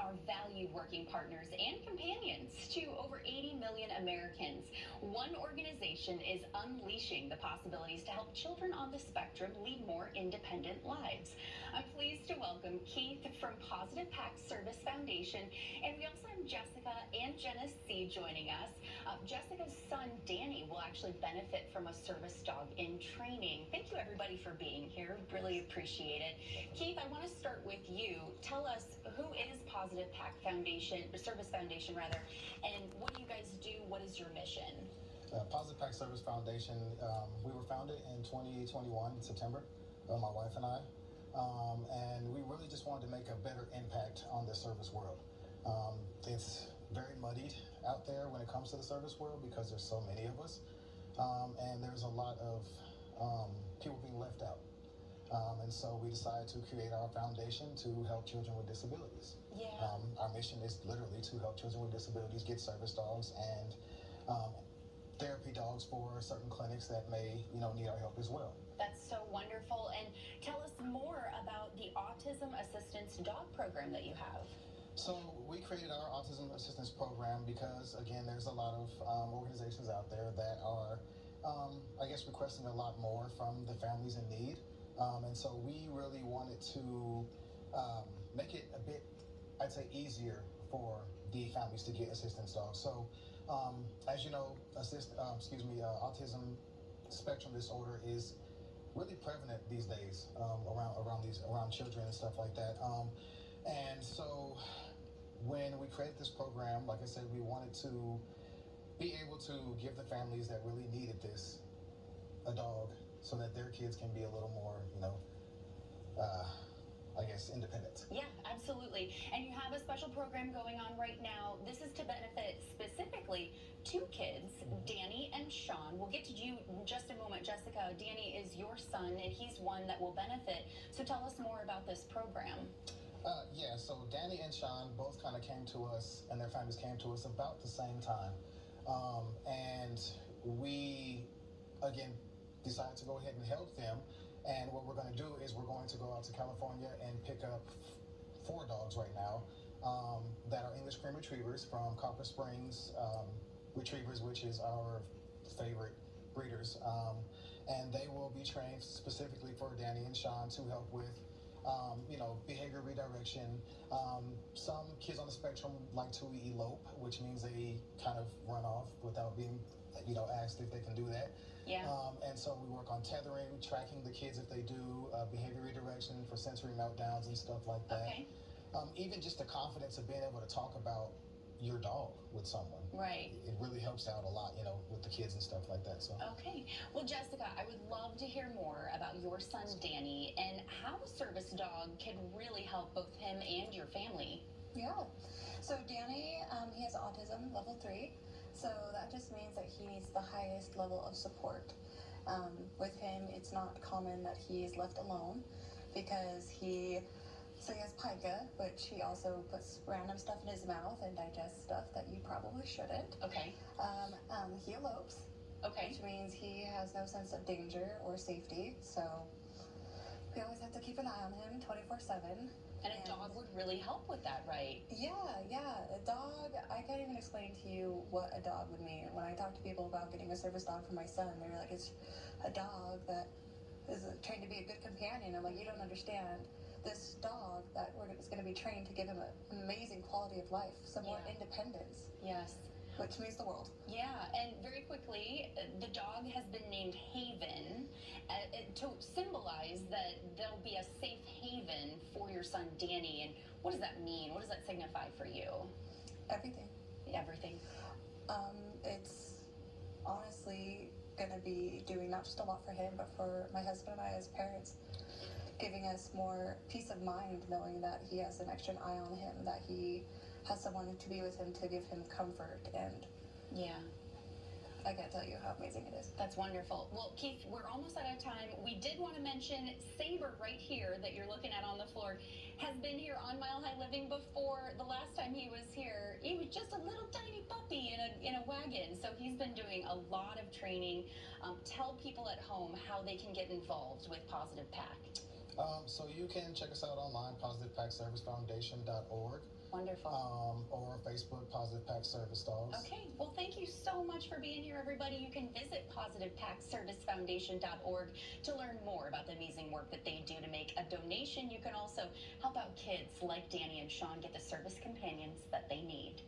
are valued working partners and companions to over 80 million Americans. One organization is unleashing the possibilities to help children on the spectrum lead more independent lives. I'm pleased to welcome Keith from Positive Pack Service Foundation, and we also have Jessica and Genesee joining us. Jessica's son, Danny, will actually benefit from a service dog in training. Thank you, everybody, for being here. Really appreciate it. Keith, I want to start with you. Tell us, who is Positive Pack Foundation, Service Foundation, rather, and what do you guys do? What is your mission? Positive Pack Service Foundation, we were founded in 2021, in September, my wife and I, and we really just wanted to make a better impact on the service world. It's very muddied out there when it comes to the service world because there's so many of us, and there's a lot of people being left out. And so we decided to create our foundation to help children with disabilities. Yeah. Our mission is literally to help children with disabilities get service dogs and therapy dogs for certain clinics that may, need our help as well. That's so wonderful. And tell us more about the Autism Assistance Dog Program that you have. So we created our Autism Assistance Program because, again, there's a lot of organizations out there that are, requesting a lot more from the families in need. And so we really wanted to make it a bit, I'd say, easier for the families to get assistance dogs. So, as you know, autism spectrum disorder is really prevalent these days around children and stuff like that. And so, when we created this program, like I said, we wanted to be able to give the families that really needed this a dog, so that their kids can be a little more, independent. Yeah, absolutely. And you have a special program going on right now. This is to benefit specifically two kids, Danny and Sean. We'll get to you in just a moment, Jessica. Danny is your son, and he's one that will benefit. So tell us more about this program. So Danny and Sean both kind of came to us, and their families came to us about the same time. And we, again, decided to go ahead and help them. And what we're going to do is we're going to go out to California and pick up 4 dogs right now that are English Cream Retrievers from Copper Springs Retrievers, which is our favorite breeders. And they will be trained specifically for Danny and Sean to help with behavior redirection. Some kids on the spectrum like to elope, which means they kind of run off without being asked if they can do that. Yeah. And so we work on tethering, tracking the kids if they do, behavior redirection for sensory meltdowns and stuff like that. Okay. Even just the confidence of being able to talk about your dog with someone. Right. It really helps out a lot, with the kids and stuff like that. So. Okay. Well, Jessica, I would love to hear more about your son, Danny, and how a service dog can really help both him and your family. Yeah. So Danny, he has autism level 3. So that just means that he needs the highest level of support. With him, it's not common that he is left alone because he has pica, which he also puts random stuff in his mouth and digests stuff that you probably shouldn't. Okay. He elopes. Okay. Which means he has no sense of danger or safety. So we always have to keep an eye on him 24/7. And a dog would really help with that, right? Yeah. A dog, I can't even explain to you what a dog would mean. When I talk to people about getting a service dog for my son, they're like, it's a dog that is trained to be a good companion. I'm like, you don't understand. This dog that is going to be trained to give him an amazing quality of life, some more independence. Yes. Which means the world. Yeah, and very quickly, the dog has been named Haven to symbolize that there'll be a safe haven for your son, Danny. And what does that mean? What does that signify for you? Everything. Everything. It's honestly going to be doing not just a lot for him, but for my husband and I as parents, giving us more peace of mind knowing that he has an extra eye on him, that he has someone to be with him to give him comfort, and I can't tell you how amazing it is. That's wonderful. Well, Keith, we're almost out of time. We did want to mention Saber right here that you're looking at on the floor has been here on Mile High Living before. The last time he was here, he was just a little tiny puppy in a wagon. So he's been doing a lot of training. Tell people at home how they can get involved with Positive Pack. So you can check us out online, positivepackservicefoundation.org, Wonderful. or Facebook, Positive Pack Service Dogs. Okay, well, thank you so much for being here, everybody. You can visit positivepackservicefoundation.org to learn more about the amazing work that they do to make a donation. You can also help out kids like Danny and Sean get the service companions that they need.